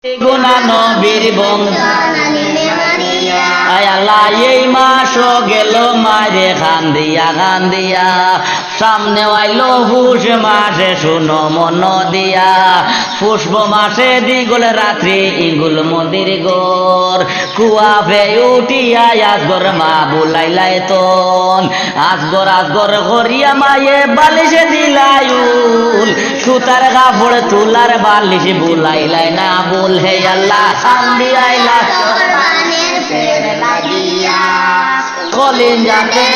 গুনা নবীর বংশালী আয় আল্লাহ এই মাস গেল মারে খান দিয়া সামনে আইলো হুশ মাসে শুনো মন দিয়া পুষ্প মাসে দিগুল রাত্রি ইগুল মন্দির গোর কুয়া ফে উঠিয়া আজগর মা বুলাইলাই তন আজগর করিয়া মায়ে বালিশে দিলাইউল সুতার কাপড় তুলার বালিশ বুলাইলাই না বল হে আল্লাহ খান দিয়াইলা কলিন যাতে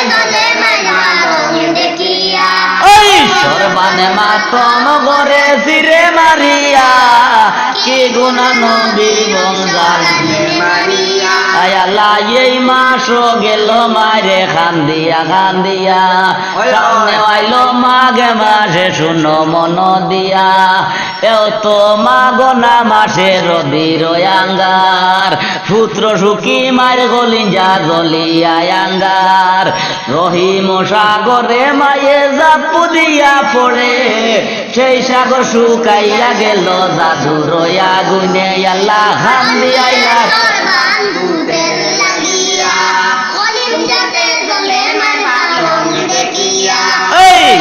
ওই সরবানে মাতম করে সিরে মারিয়া কি গুনা নবীর বংশালী আয় আল্লাহ এই মাস গেল মারে খান দিয়া সামনে আইলো মাঘে মাসে শুনো মন দিয়া এও তো মাগনা মাসে রদির আঙ্গার পুত্র সুখী মার গলিঞ্জা জ্বলিয়া আঙ্গার রহিম সাগরে মায়ে জাপু দিয়া পড়ে সেই সাগর শুকাইয়া গেল জাদুর আগুনে আল্লাহ খান দিয়াইলা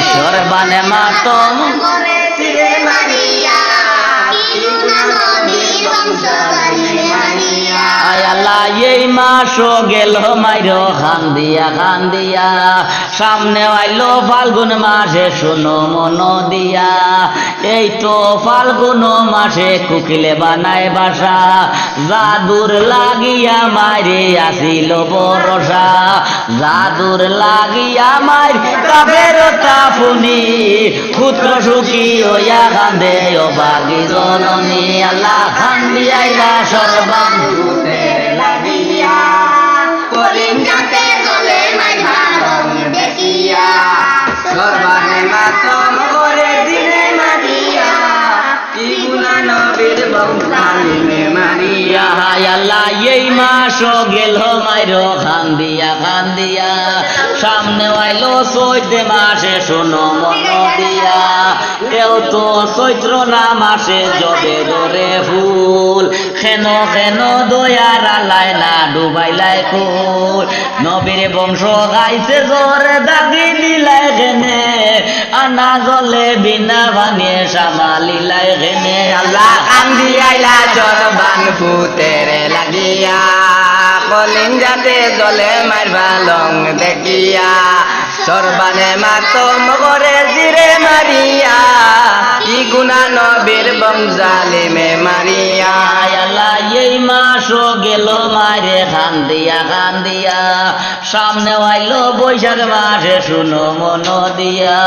সরবানে মাতম আয় আল্লাহ এই মাস গেল মাইর খান দিয়া সামনে আইলো ফাল্গুন মাসে শুনো মন দিয়া এই তো ফাল্গুন মাসে কুকিলে বানায় বাসা জাদুর লাগিয়া মারে আসিল বরসা জাদুর লাগিয়া মার কাবের তাফুনি পুত্র সুখী হইয়া কান্দে ও বাগি জননী আল্লাহ খান দিয়াইলা সর্বান লাগিয়া কলিন যাতে চলে মাই ভালম দেখিয়া সর্বানে মাতম করে দিনে মারিয়া কি গুনাহ নবীর বংশালী মারিয়া হায় আল্লাহ এই মাস গেল মাইরো খান দিয়া সামনে আইলো চৈত্র মাসে শুনো মন দিয়া এও তো চৈত্র না মাসে জবে ধরে ফুল খেন দয়ার আলাই না ডুবাইলাই ফুল নবীর বংশ গাইছে জোরে দাগি দিলাই ঘেনে আনা জলে বিনা ভানিয়ে সামালিলাই ঘেনে আল্লাহ কান্দি আইলা চরবান ফুতের লাগিয়া কলিন যাতে জলে মারবা লং দেখিয়া সরবানে মাতম করে জিরে মারিয়া কি গুনা নবীর বংশালী মারিয়া আল্লাহ এই মাস গেল মারে খান দিয়া সামনে আইলো বৈশাখ মাসে শুনো মন দিয়া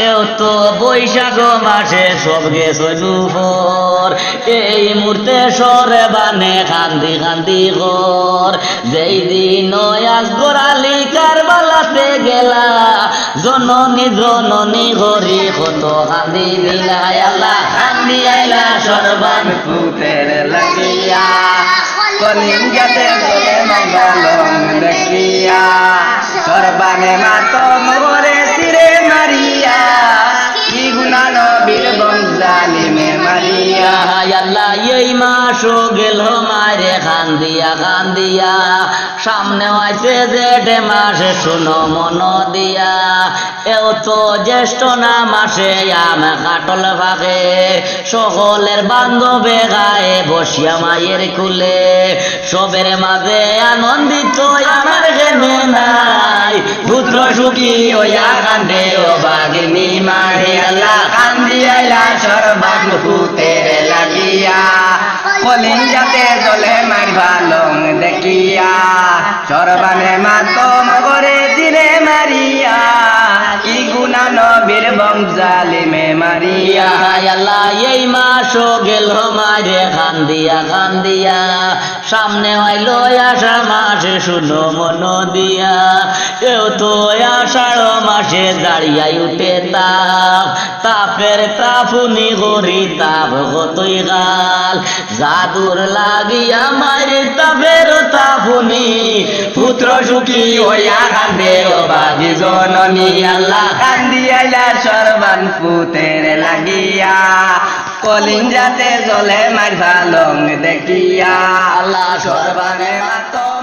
এও তো বৈশাখ মাসে সব গেছে দুপুর এই মুহূর্তে সরে বানে কান্দি ঘর যেই দিন আজগর আলী কারবালাতে গেলা জননী ঘরি কত কান্দি দিলাই আল্লাহ কান্দি আইলা সর্বান ফুতের লাগিয়া কলিন যাতে চলে মঙ্গলম দেখিয়া সর্বানে মাতম করে সিরে মারিয়া কি গুনা নবীর বংশালী মারিয়া আল্লাহ এই মাস গেল মারে খান দিয়া সামনে আইছে জেঠ মাসে শুনো মন দিয়া এও তো জ্যেষ্ঠ না মাসে আম কাটল ভাগে সকলের বান্ধবে গায়ে বসিয়া মায়ের কুলে সবের মাঝে আনন্দিত আমার ঘেনে নাই পুত্র সুখী হইয়া কান্দে ও বাগিনী মারে আল্লাহ কান্দি আইলা সর্বান ফুতের লাগিয়া কলিন যাতে জলে মারবা লং দেখিয়া সর্বানে মাতম করে দিনে মারিয়া কি গুনা নবীর বংশালী মারিয়া আল্লাহ এই মাস গেল মারে খান দিয়া সামনে আইলো আষাঢ় মাসে শুনো মন দিয়া এও তো আষাঢ় মাসে দাঁড়িয়াই উঠে তাপের তাপুনি গরি তাপ কতই গাল জাদুর লাগিয়া মারে তাপের তাপুনি পুত্র সুখী হইয়া কান্দে ও বাগি জননী আল্লাহ কান্দি আইলা সর্বান ফুতের লাগিয়া কলিঞ্জাতে জলে মার ভালং দেখিয়া আল্লাহ সর্বানে মাতো